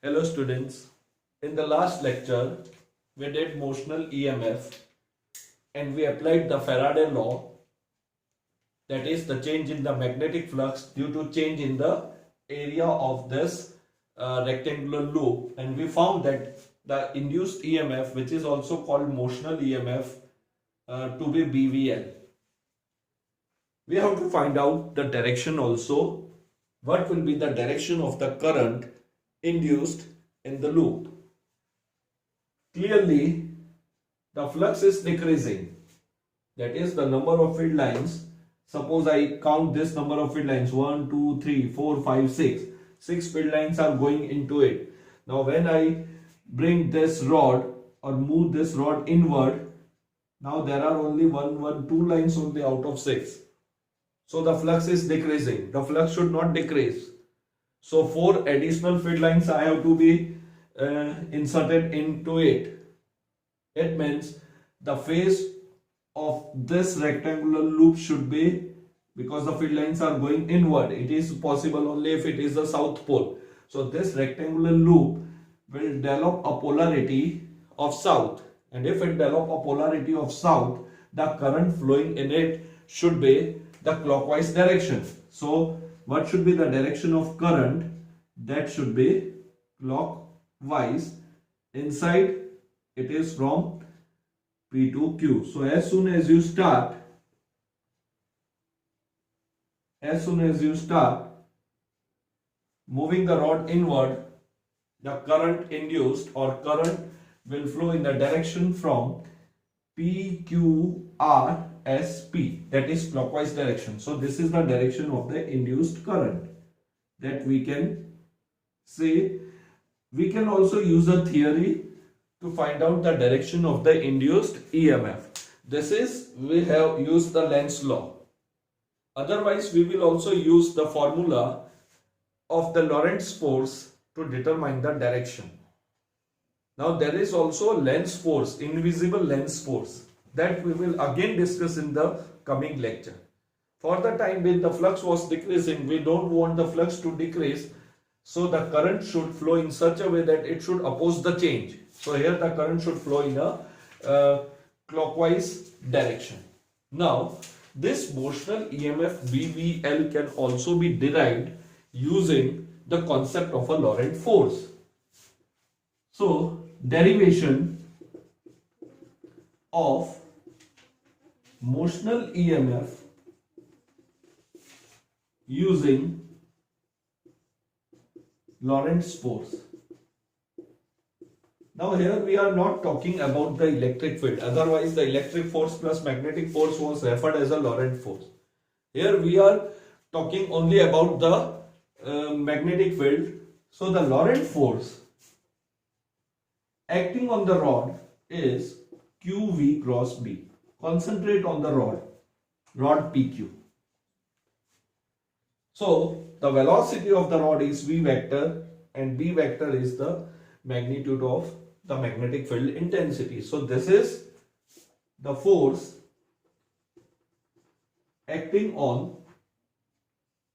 Hello students, in the last lecture we did motional EMF and we applied the Faraday law, that is the change in the magnetic flux due to change in the area of this rectangular loop, and we found that the induced EMF, which is also called motional EMF, to be BVL. We have to find out the direction also. What will be the direction of the current induced in the loop? Clearly, the flux is decreasing. That is the number of field lines. Suppose I count this number of field lines 1, 2, 3, 4, 5, 6. 6 field lines are going into it. Now, when I bring this rod or move this rod inward, now there are only 2 lines only out of 6. So the flux is decreasing. The flux should not decrease. So 4 additional field lines I have to be inserted into it. It means the phase of this rectangular loop should be, because the field lines are going inward, it is possible only if it is the south pole. So this rectangular loop will develop a polarity of south, and if it develop a polarity of south, the current flowing in it should be the clockwise direction. So what should be the direction of current? That should be clockwise. Inside it is from P to Q. So as soon as you start moving the rod inward, the current induced or current will flow in the direction from PQRSP, that is clockwise direction. So this is the direction of the induced current that we can say. We can also use a theory to find out the direction of the induced EMF. This is, we have used the Lenz's law. Otherwise, we will also use the formula of the Lorentz force to determine the direction. Now there is also Lenz's force, invisible Lenz's force, that we will again discuss in the coming lecture. For the time being, the flux was decreasing. We don't want the flux to decrease. So the current should flow in such a way that it should oppose the change. So here the current should flow in a clockwise direction. Now this motional EMF BVL can also be derived using the concept of a Lorentz force. So derivation of motional EMF using Lorentz force. Now here we are not talking about the electric field. Otherwise the electric force plus magnetic force was referred as a Lorentz force. Here we are talking only about the magnetic field. So the Lorentz force acting on the rod is QV cross B. Concentrate on the rod PQ. So the velocity of the rod is V vector and B vector is the magnitude of the magnetic field intensity. So this is the force acting on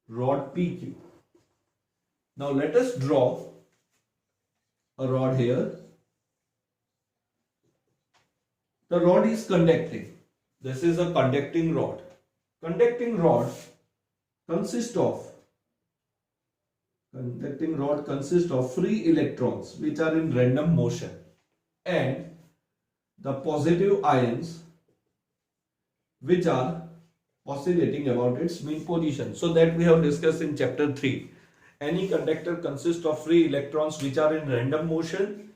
rod PQ. Now let us draw a rod here. The rod is conducting. This is a conducting rod. Conducting rod consists of free electrons which are in random motion and the positive ions which are oscillating about its mean position. So that we have discussed in chapter 3. Any conductor consists of free electrons which are in random motion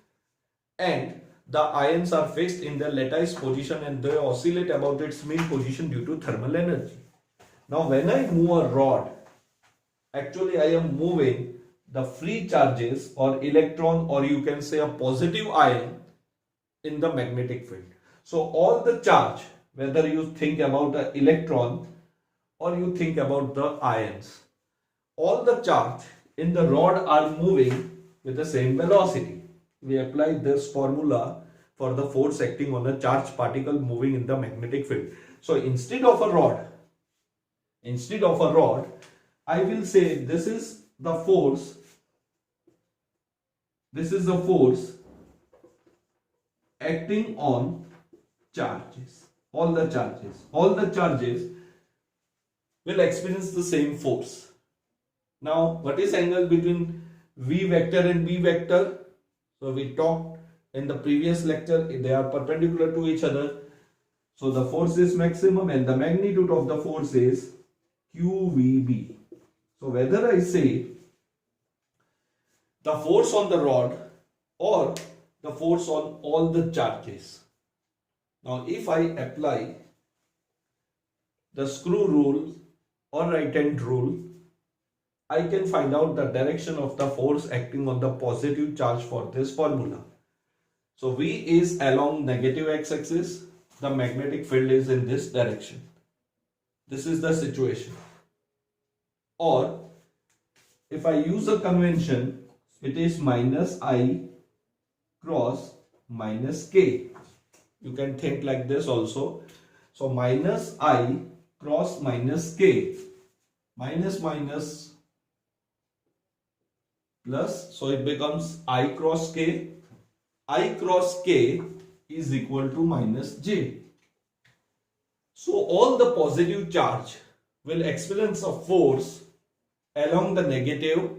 and the ions are fixed in their lattice position and they oscillate about its mean position due to thermal energy. Now when I move a rod, actually I am moving the free charges or electron, or you can say a positive ion, in the magnetic field. So all the charge, whether you think about the electron or you think about the ions, all the charge in the rod are moving with the same velocity. We apply this formula for the force acting on a charged particle moving in the magnetic field. So instead of a rod, I will say this is the force this is the force acting on charges. All the charges will experience the same force. Now, what is angle between V vector and B vector? So we talked in the previous lecture, they are perpendicular to each other. So the force is maximum and the magnitude of the force is QVB. So whether I say the force on the rod or the force on all the charges. Now if I apply the screw rule or right hand rule, I can find out the direction of the force acting on the positive charge for this formula. So V is along negative x-axis, the magnetic field is in this direction. This is the situation. Or if I use a convention, it is minus I cross minus K. You can think like this also. So minus I cross minus K. Minus minus plus, so it becomes I cross K. I cross K is equal to minus J. So all the positive charge will experience a force along the negative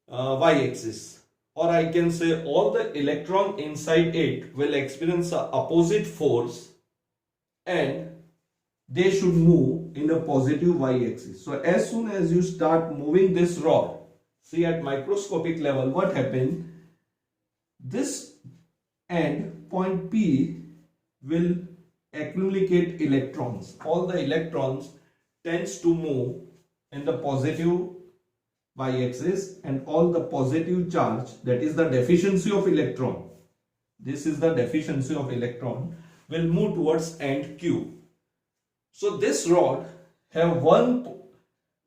y-axis, or I can say all the electron inside it will experience a opposite force and they should move in a positive y-axis. So as soon as you start moving this rod, see at microscopic level what happened, this end point P will accumulate electrons. All the electrons tends to move in the positive y-axis and all the positive charge, that is the deficiency of electron, this is the deficiency of electron, will move towards end Q. So this rod have one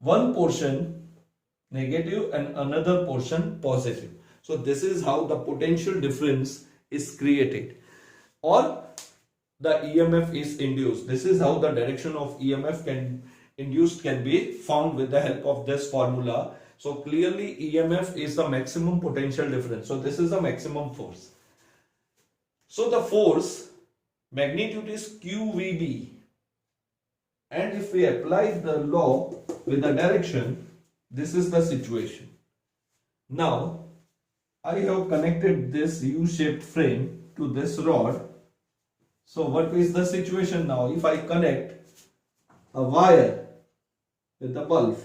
portion negative and another portion positive. So this is how the potential difference is created or the EMF is induced. This is how the direction of EMF can be found with the help of this formula. So clearly EMF is the maximum potential difference. So this is the maximum force. So the force magnitude is QVB. And if we apply the law with the direction, this is the situation. Now I have connected this U-shaped frame to this rod. So what is the situation now? If I connect a wire with the bulb,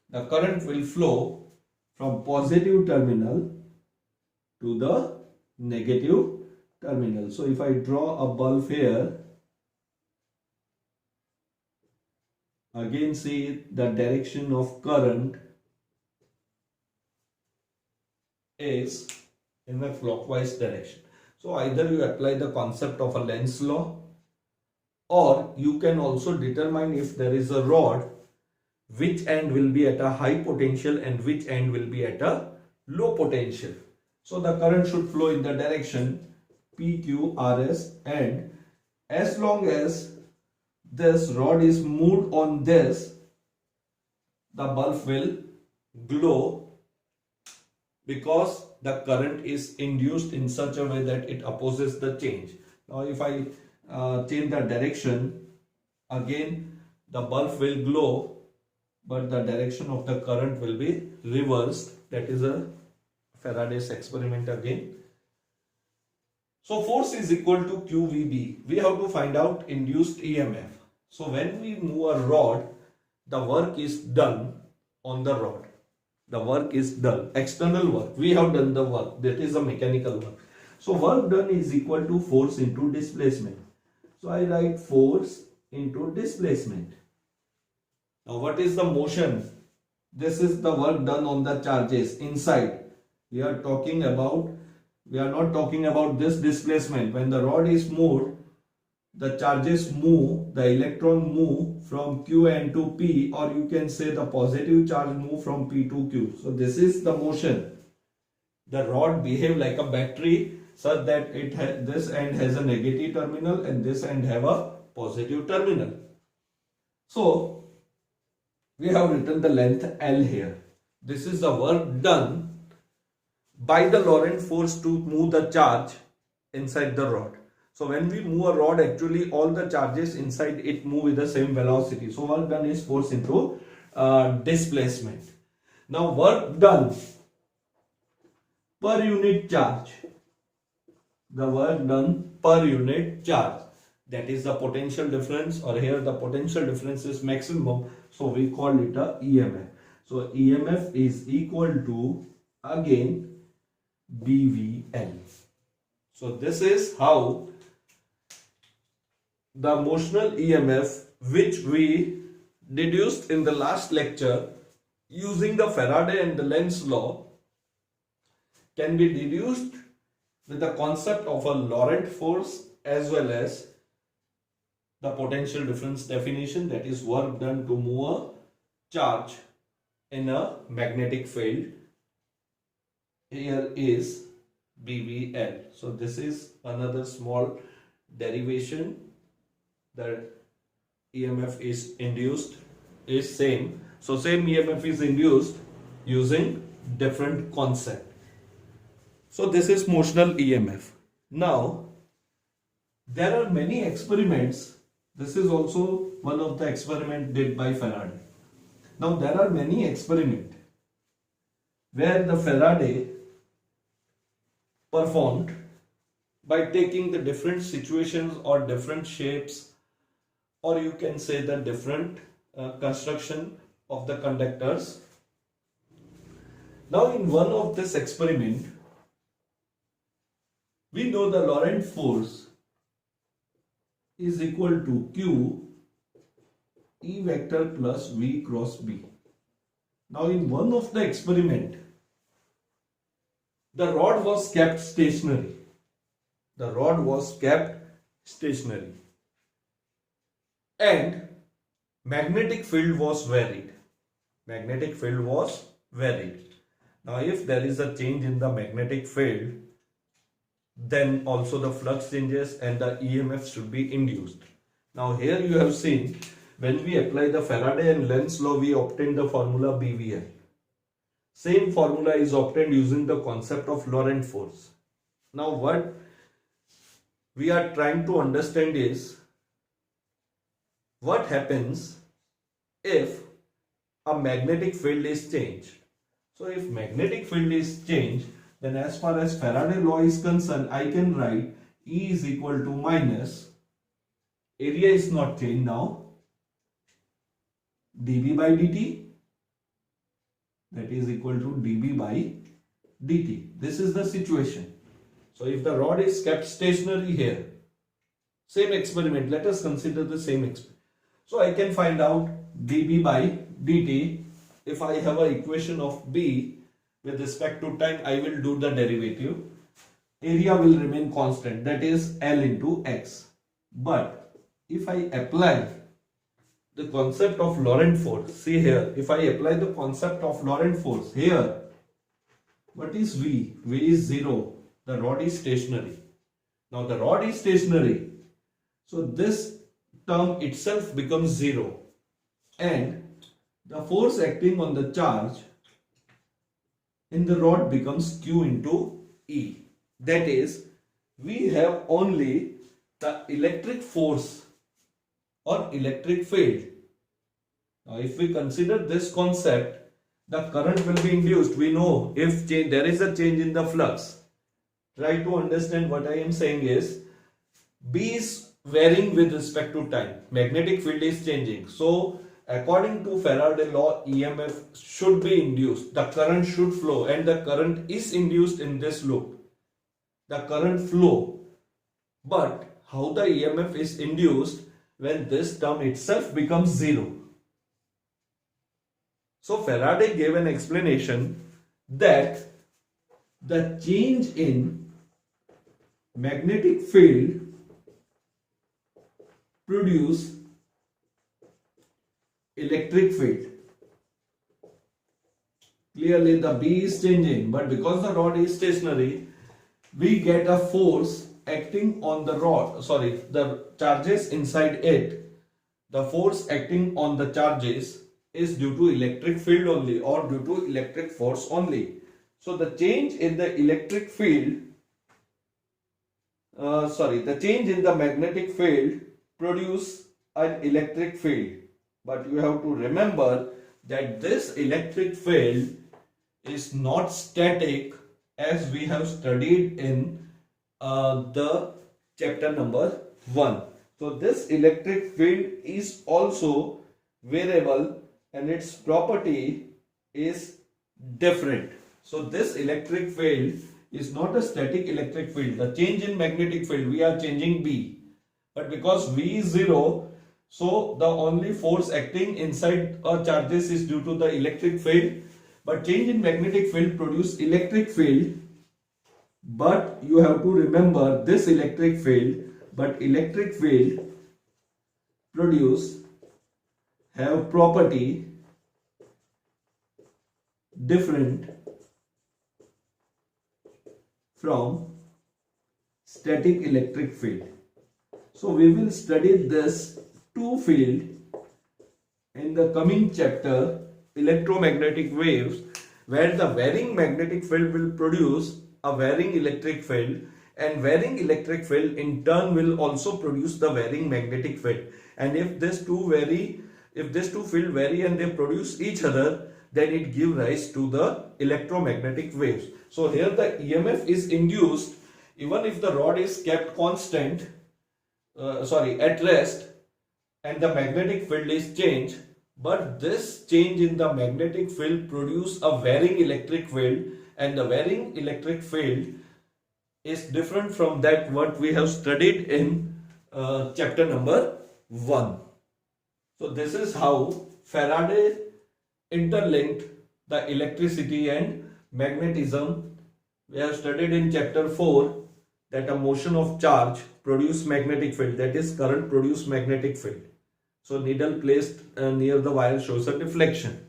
the current will flow from positive terminal to the negative terminal. So if I draw a bulb here, again see the direction of current is in the clockwise direction. So either you apply the concept of a Lenz's law, or you can also determine if there is a rod, which end will be at a high potential and which end will be at a low potential. So the current should flow in the direction PQRS, and as long as this rod is moved on this, the bulb will glow because the current is induced in such a way that it opposes the change. Now if I change the direction, again the bulb will glow, but the direction of the current will be reversed. That is a Faraday's experiment again. So force is equal to QVB. We have to find out induced EMF. So when we move a rod, the work is done on the rod. The work is done. External work. We have done the work. That is the mechanical work. So work done is equal to force into displacement. So I write force into displacement. Now what is the motion? This is the work done on the charges inside. We are not talking about this displacement. When the rod is moved, the charges move, the electron move from Qn to P, or you can say the positive charge move from P to Q. So this is the motion. The rod behave like a battery such that this end has a negative terminal and this end have a positive terminal. So we have written the length L here. This is the work done by the Lorentz force to move the charge inside the rod. So when we move a rod, actually all the charges inside it move with the same velocity. So work done is force into displacement. Now work done per unit charge. The work done per unit charge. That is the potential difference, or here the potential difference is maximum. So we call it a EMF. So EMF is equal to again BVL. So this is how the motional EMF, which we deduced in the last lecture using the Faraday and the Lenz law, can be deduced with the concept of a Lorentz force as well as the potential difference definition, that is work done to move a charge in a magnetic field. Here is BVL. So this is another small derivation. The EMF is induced is same. So same EMF is induced using different concept. So this is motional EMF. Now there are many experiments. This is also one of the experiments did by Faraday. Now there are many experiments where the Faraday performed by taking the different situations or different shapes, or you can say the different construction of the conductors. Now in one of this experiment, we know the Lorentz force is equal to Q E vector plus V cross B. Now in one of the experiment, the rod was kept stationary. The rod was kept stationary and magnetic field was varied. Magnetic field was varied. Now if there is a change in the magnetic field, then also the flux changes and the EMF should be induced. Now here you have seen, when we apply the Faraday and Lenz law, we obtain the formula BVL. Same formula is obtained using the concept of Lorentz force. Now what we are trying to understand is what happens if a magnetic field is changed. So if magnetic field is changed, then as far as Faraday law is concerned, I can write E is equal to minus, area is not changed now, dB by dt, that is equal to dB by dt. This is the situation. So if the rod is kept stationary here, same experiment, let us consider the same experiment. So I can find out dB by dt. If I have an equation of B with respect to time, I will do the derivative. Area will remain constant, that is L into X. But if I apply the concept of Lorentz force, see here, if I apply the concept of Lorentz force here, what is V? V is 0. The rod is stationary. Now the rod is stationary. So this term itself becomes 0. And the force acting on the charge in the rod becomes Q into E. That is, we have only the electric force or electric field. Now if we consider this concept, the current will be induced. We know if there is a change in the flux. Try to understand what I am saying is, B is varying with respect to time. Magnetic field is changing. So according to Faraday law, EMF should be induced. The current should flow, and the current is induced in this loop. The current flow. But how the EMF is induced when this term itself becomes 0? So Faraday gave an explanation that the change in magnetic field produce electric field. Clearly the B is changing, but because the rod is stationary, we get a force acting on the rod, the charges inside it. The force acting on the charges is due to electric field only or due to electric force only. So the change in the electric field, the change in the magnetic field produce an electric field. But you have to remember that this electric field is not static, as we have studied in the chapter number 1. So this electric field is also variable and its property is different. So this electric field is not a static electric field. The change in magnetic field, we are changing B. But because V is 0, so the only force acting inside a charges is due to the electric field. But change in magnetic field produce electric field. But you have to remember this electric field, but electric field produce have property different from static electric field. So we will study this two field in the coming chapter, electromagnetic waves, where the varying magnetic field will produce a varying electric field, and varying electric field in turn will also produce the varying magnetic field. And if these two field vary and they produce each other, then it gives rise to the electromagnetic waves. So here the EMF is induced even if the rod is kept constant, at rest, and the magnetic field is changed. But this change in the magnetic field produce a varying electric field, and the varying electric field is different from that what we have studied in chapter number 1. So this is how Faraday interlinked the electricity and magnetism. We have studied in chapter 4 that a motion of charge produce magnetic field, that is current produce magnetic field. So needle placed near the wire shows a deflection.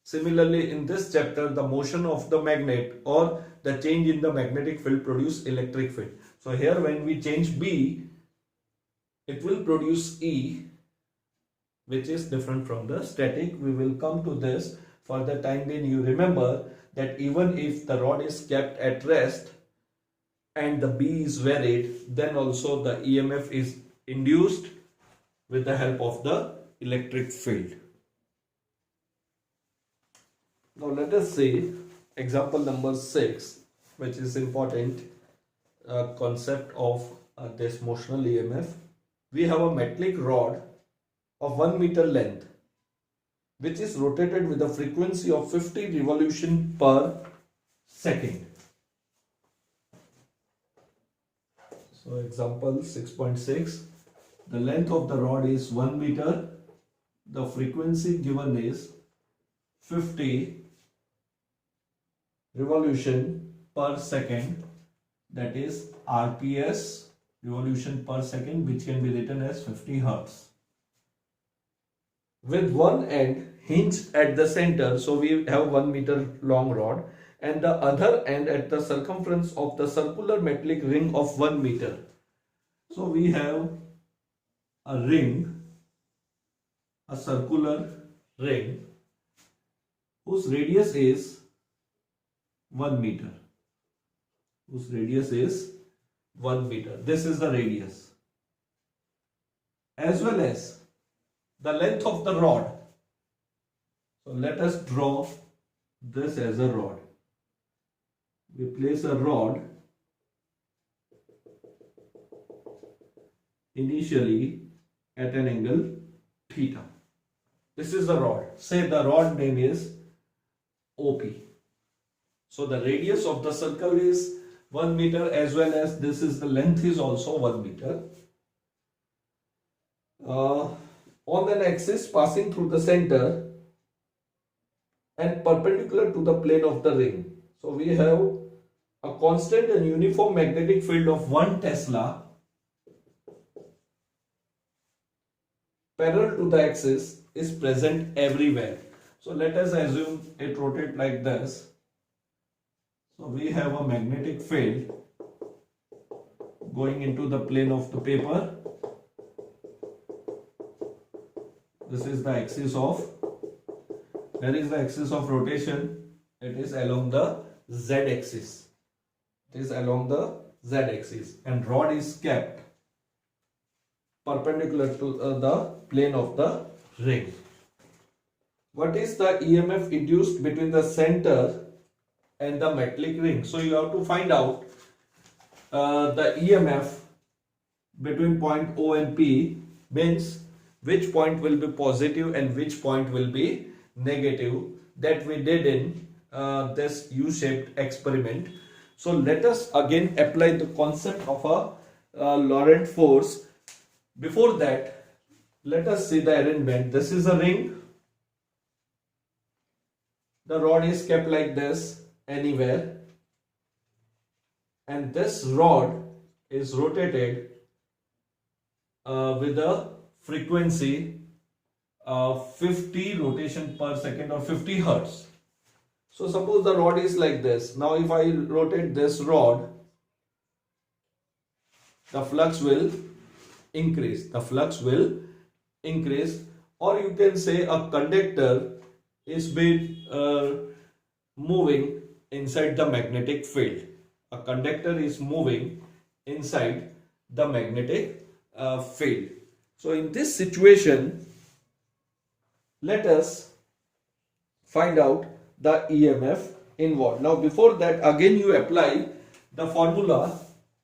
Similarly, in this chapter, the motion of the magnet or the change in the magnetic field produce electric field. So here when we change B, it will produce E, which is different from the static. We will come to this. For the time being, you remember that even if the rod is kept at rest and the B is varied, then also the EMF is induced with the help of the electric field. Now let us see example number 6, which is important concept of this motional EMF. We have a metallic rod of 1 meter length, which is rotated with a frequency of 50 revolution per second. So example 6.6, the length of the rod is 1 meter, the frequency given is 50 revolution per second, that is RPS, revolution per second, which can be written as 50 Hertz. With one end hinged at the center, so we have 1 meter long rod, and the other end at the circumference of the circular metallic ring of 1 meter. So we have a ring, a circular ring, whose radius is 1 meter. Whose radius is 1 meter. This is the radius. As well as the length of the rod. So let us draw this as a rod. We place a rod initially at an angle theta. This is the rod. Say the rod name is OP. So the radius of the circle is 1 meter, as well as this is the length is also 1 meter. On an axis passing through the center and perpendicular to the plane of the ring. So we have a constant and uniform magnetic field of 1 Tesla parallel to the axis is present everywhere. So let us assume it rotates like this. So we have a magnetic field going into the plane of the paper. This is the axis of where is the axis of rotation? It is along the z axis. It is along the z axis, and rod is kept perpendicular to the plane of the ring. What is the EMF induced between the center and the metallic ring? So you have to find out the EMF between point O and P, means which point will be positive and which point will be negative, that we did in this U-shaped experiment. So let us again apply the concept of a Lorentz force. Before that, let us see the arrangement. This is a ring. The rod is kept like this anywhere, and this rod is rotated with a frequency of 50 rotation per second, or 50 hertz. So suppose the rod is like this. Now if I rotate this rod, the flux will increase. The flux will increase, or you can say a conductor is being moving inside the magnetic field. A conductor is moving inside the magnetic field. So in this situation, let us find out the EMF involved. Now before that, again you apply the formula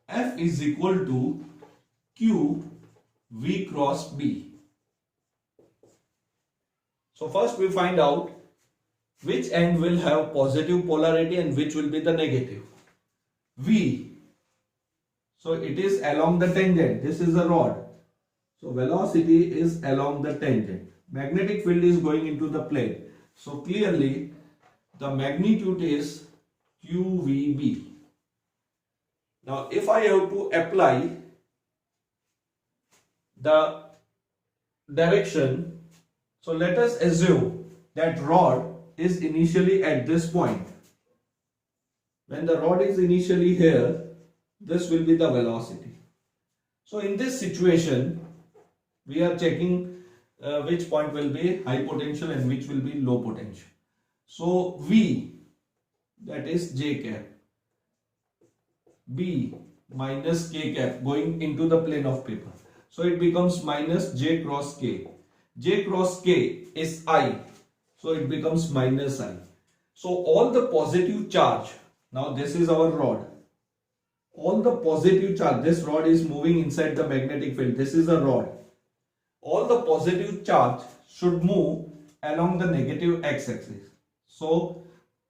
F is equal to Q V cross B. So first we find out which end will have positive polarity and which will be the negative. V. So it is along the tangent. This is a rod. So velocity is along the tangent. Magnetic field is going into the plane. So clearly the magnitude is QVB. Now if I have to apply the direction, so let us assume that rod is initially at this point. When the rod is initially here, this will be the velocity. So in this situation, we are checking which point will be high potential and which will be low potential. So V, that is J cap, B minus K cap going into the plane of paper. So it becomes minus J cross K. J cross K is I. So it becomes minus I. So all the positive charge, now this is our rod. All the positive charge, this rod is moving inside the magnetic field. This is a rod. All the positive charge should move along the negative x-axis. So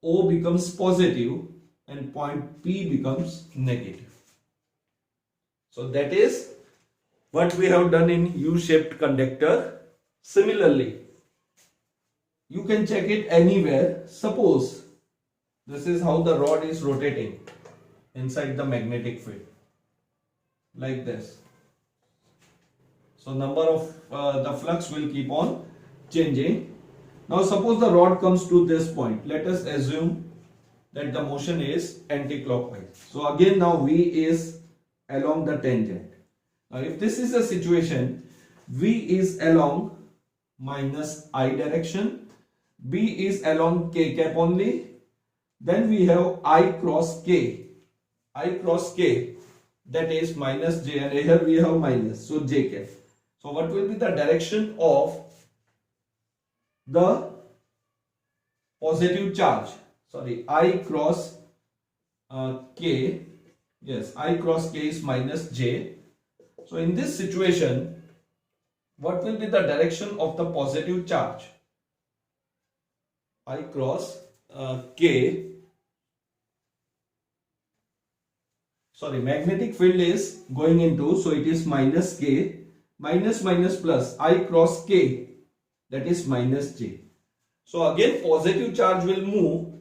O becomes positive and point P becomes negative. So that is what we have done in U-shaped conductor. Similarly, you can check it anywhere. Suppose this is how the rod is rotating inside the magnetic field, like this. So number of the flux will keep on changing. Now suppose the rod comes to this point. Let us assume that the motion is anti-clockwise. So again now V is along the tangent. Now if this is the situation, V is along minus I direction, B is along K cap only, then we have I cross K. I cross K, that is minus J, and here we have minus, so J cap. So what will be the direction of the positive charge? Sorry, I cross K. Yes, I cross K is minus J. So in this situation, what will be the direction of the positive charge? I cross K. Sorry, magnetic field is going into, so it is minus K. Minus minus plus, I cross K, that is minus J. So again positive charge will move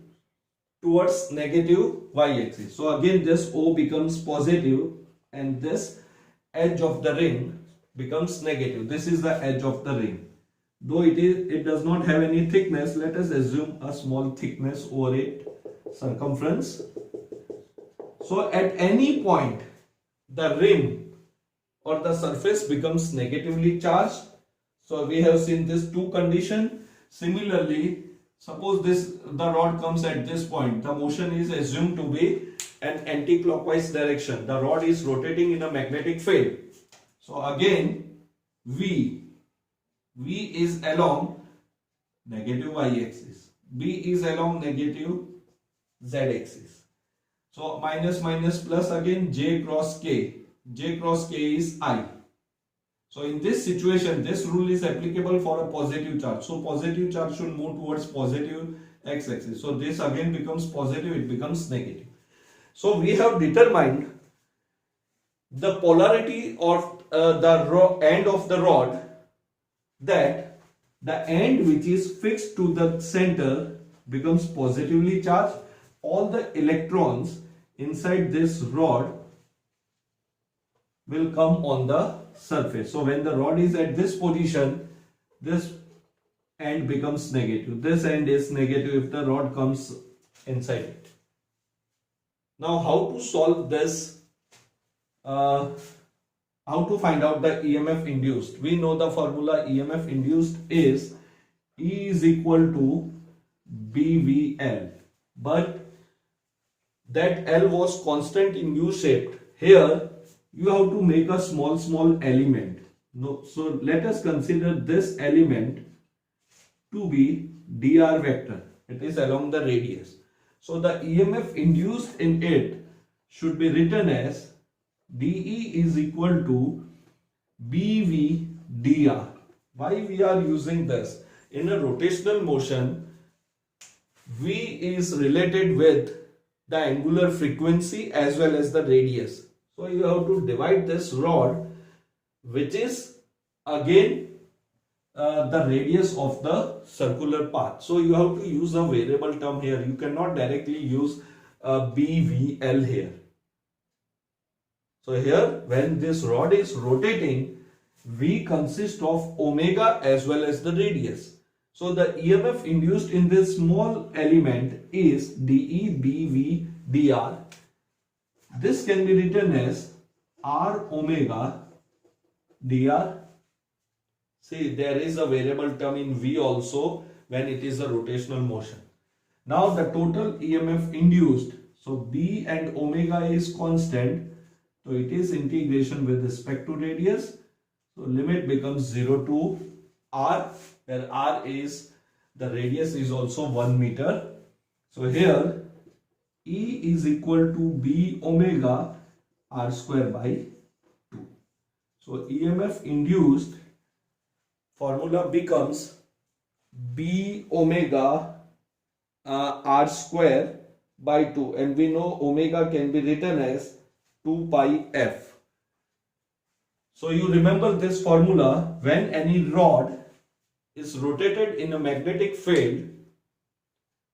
towards negative y-axis. So again this O becomes positive and this edge of the ring becomes negative. This is the edge of the ring. Though it does not have any thickness, let us assume a small thickness over it, circumference. So at any point the ring or the surface becomes negatively charged. So we have seen this two condition. Similarly, suppose the rod comes at this point, the motion is assumed to be an anti-clockwise direction. The rod is rotating in a magnetic field. So again, V is along negative y-axis, B is along negative z-axis. So minus minus plus, again J cross K is I. So in this situation, this rule is applicable for a positive charge. So positive charge should move towards positive x-axis. So this again becomes positive, it becomes negative. So we have determined the polarity of the end of the rod, that the end which is fixed to the center becomes positively charged. All the electrons inside this rod will come on the surface. So when the rod is at this position, this end becomes negative. This end is negative if the rod comes inside it. Now how to solve this? How to find out the EMF induced? We know the formula. EMF induced is E is equal to BVL. But that L was constant in U-shaped. Here you have to make a small element. So let us consider this element to be dr vector. It is along the radius. So the EMF induced in it should be written as dE is equal to BV dr. Why we are using this? In a rotational motion, V is related with the angular frequency as well as the radius. So you have to divide this rod, which is again the radius of the circular path. So you have to use a variable term here. You cannot directly use BVL here. So here, when this rod is rotating, V consists of omega as well as the radius. So the EMF induced in this small element is dE dr. This can be written as R omega dr. See, there is a variable term in V also when it is a rotational motion. Now the total EMF induced, so B and omega is constant, so it is integration with respect to radius. So limit becomes 0 to R, where R is the radius is also 1 meter. So here E is equal to B omega R square by 2. So EMF induced formula becomes B omega R square by 2, and we know omega can be written as 2 pi F. So you remember this formula. When any rod is rotated in a magnetic field,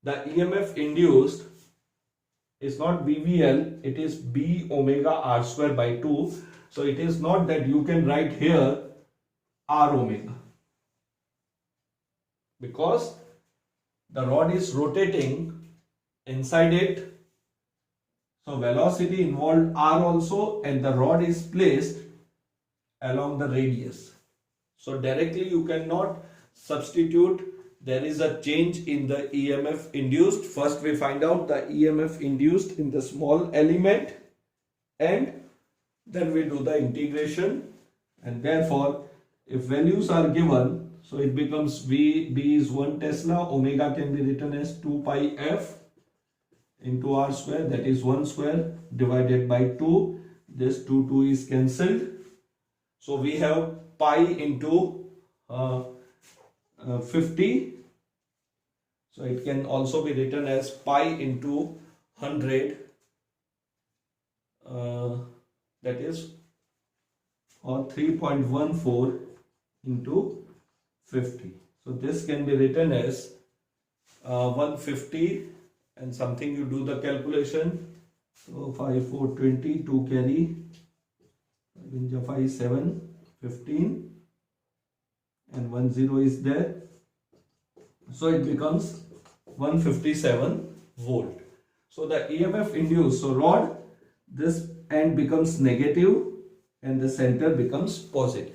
the EMF induced is not BVL, it is B omega R square by 2. So it is not that you can write here R omega, because the rod is rotating inside it. So velocity involved R also, and the rod is placed along the radius. So directly you cannot substitute. There is a change in the EMF induced. First we find out the EMF induced in the small element, and then we do the integration. And therefore, if values are given, so it becomes B is 1 Tesla, omega can be written as 2 pi F into R square, that is 1 square divided by 2. This 2 is cancelled. So we have pi into 50. So it can also be written as pi into 100, that is, or 3.14 into 50. So this can be written as 150 and something. You do the calculation. So 5, 4, 20, 2 carry, 5, 7, 15, and 1 0 is there. So it becomes 157 volt. So the EMF induced, so rod, this end becomes negative and the center becomes positive.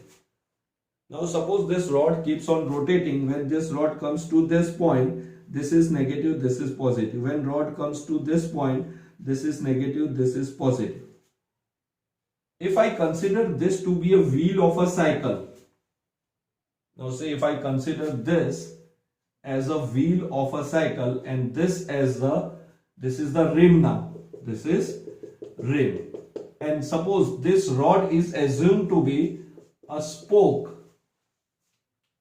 Now suppose this rod keeps on rotating. When this rod comes to this point, this is negative, this is positive. When rod comes to this point, this is negative, this is positive. If I consider this to be a wheel of a cycle, now say if I consider this as a wheel of a cycle and this as this is the rim now, this is rim, and suppose this rod is assumed to be a spoke,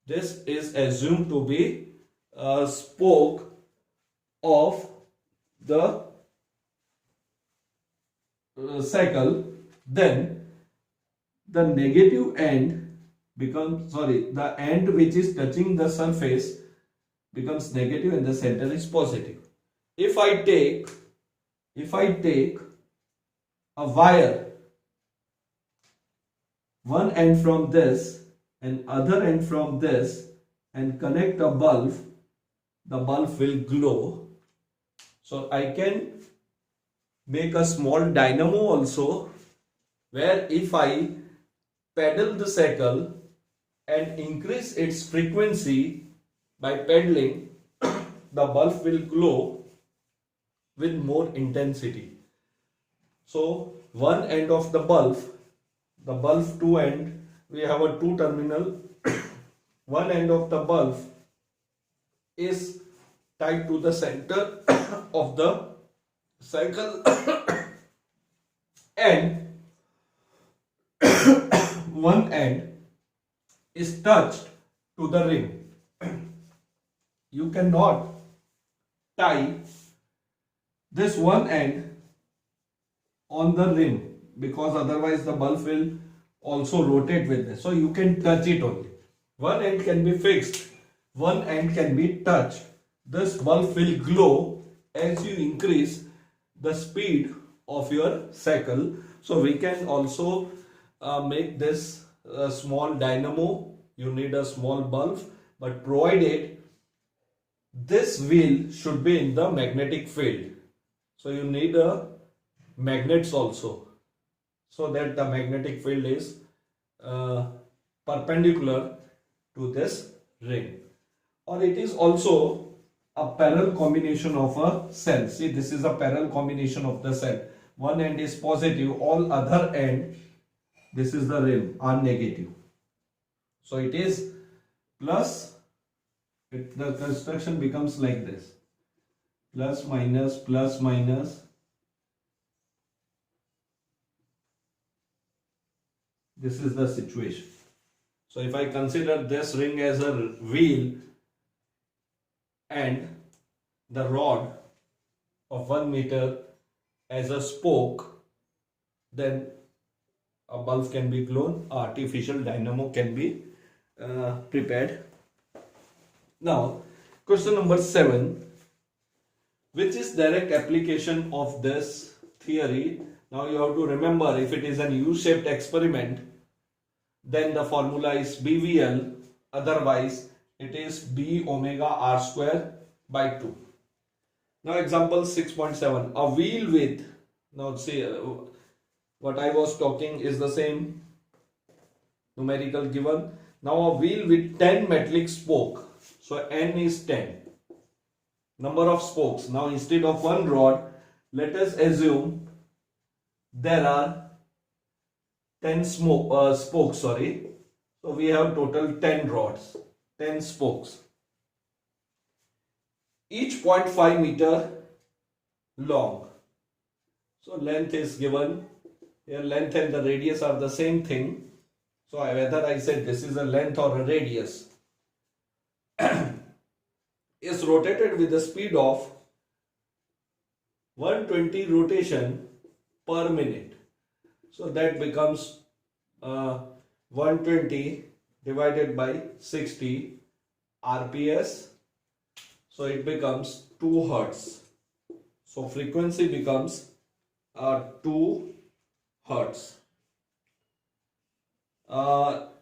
this is assumed to be a spoke of the cycle, then the negative end becomes, the end which is touching the surface becomes negative and the center is positive. If I take a wire, one end from this and other end from this, and connect a bulb, the bulb will glow. So I can make a small dynamo also, where if I pedal the cycle and increase its frequency by pedaling, the bulb will glow with more intensity. So one end of the bulb two end, we have a two terminal. One end of the bulb is tied to the center of the cycle and one end is touched to the rim. You cannot tie this one end on the rim because otherwise the bulb will also rotate with this. So you can touch it only. One end can be fixed, one end can be touched. This bulb will glow as you increase the speed of your cycle. So we can also make this a small dynamo. You need a small bulb, but provided this wheel should be in the magnetic field. So you need magnets also, so that the magnetic field is perpendicular to this ring. Or it is also a parallel combination of a cell. See, this is a parallel combination of the cell. One end is positive, all other end, this is the rim, are negative. So it is plus, the construction becomes like this, plus minus, plus minus. This is the situation. So if I consider this ring as a wheel and the rod of 1 meter as a spoke, then a bulb can be blown, artificial dynamo can be prepared. Now, question number 7, which is direct application of this theory? Now you have to remember, if it is an U-shaped experiment, then the formula is BVL, otherwise it is B omega R square by 2. Now example 6.7, a wheel with, now see what I was talking is the same numerical given. Now a wheel with 10 metallic spoke, so N is 10. Number of spokes, now instead of one rod, let us assume there are 10 spokes, so we have total 10 rods, 10 spokes, each 0.5 meter long. So length is given here, length and the radius are the same thing. So whether I said this is a length or a radius, is rotated with the speed of 120 rotation per minute. So that becomes 120 divided by 60 RPS. So it becomes 2 Hertz. So frequency becomes 2 Hertz.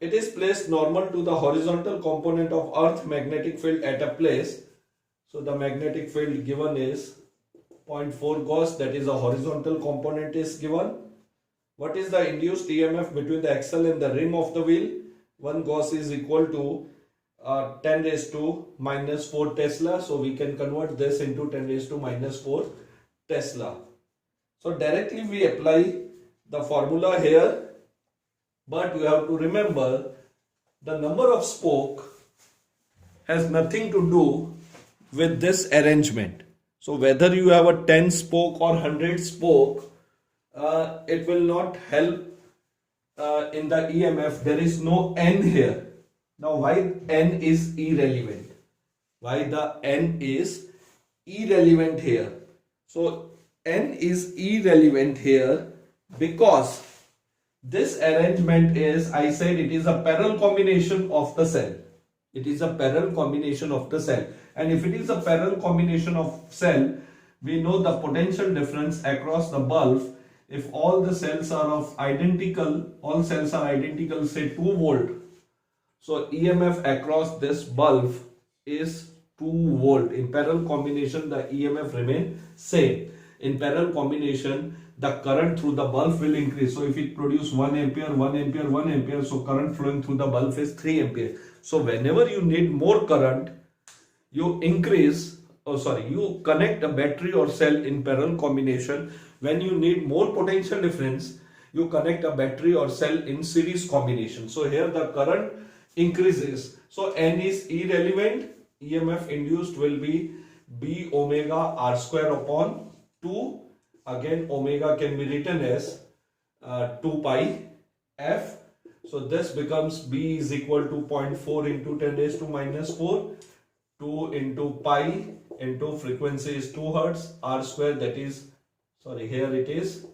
It is placed normal to the horizontal component of Earth magnetic field at a place. So the magnetic field given is 0.4 Gauss, that is a horizontal component is given. What is the induced EMF between the axle and the rim of the wheel? 1 Gauss is equal to 10 raised to minus 4 Tesla. So we can convert this into 10 raised to minus 4 Tesla. So directly we apply the formula here, but we have to remember the number of spoke has nothing to do with this arrangement. So whether you have a 10 spoke or 100 spoke, it will not help in the EMF. There is no N here. Now why N is irrelevant? Why the N is irrelevant here? So N is irrelevant here because this arrangement is, I said it is a parallel combination of the cell. It is a parallel combination of the cell. And if it is a parallel combination of cell, we know the potential difference across the bulb. If all the cells are all cells are identical, say 2 volt. So EMF across this bulb is 2 volt. In parallel combination, the EMF remain same. In parallel combination, the current through the bulb will increase. So if it produce 1 ampere, 1 ampere, 1 ampere, so current flowing through the bulb is 3 ampere. So whenever you need more current, you you connect a battery or cell in parallel combination. When you need more potential difference, you connect a battery or cell in series combination. So here the current increases. So N is irrelevant. EMF induced will be B omega R square upon 2. Again, omega can be written as 2 pi F. So this becomes B is equal to 0.4 into 10 raised to minus 4. 2 into pi into frequency is 2 hertz. R square, that is, here it is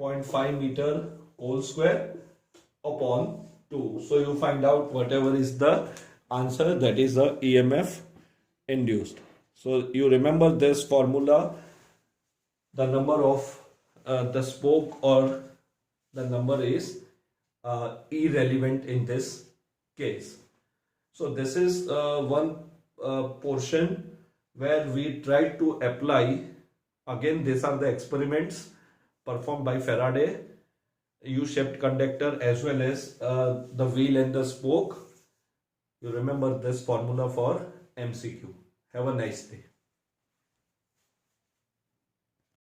0.5 meter whole square upon 2. So you find out whatever is the answer, that is the EMF induced. So you remember this formula. The number of the spoke or the number is irrelevant in this case. So this is one portion where we try to apply. Again, these are the experiments performed by Faraday, U-shaped conductor as well as the wheel and the spoke. You remember this formula for MCQ. Have a nice day.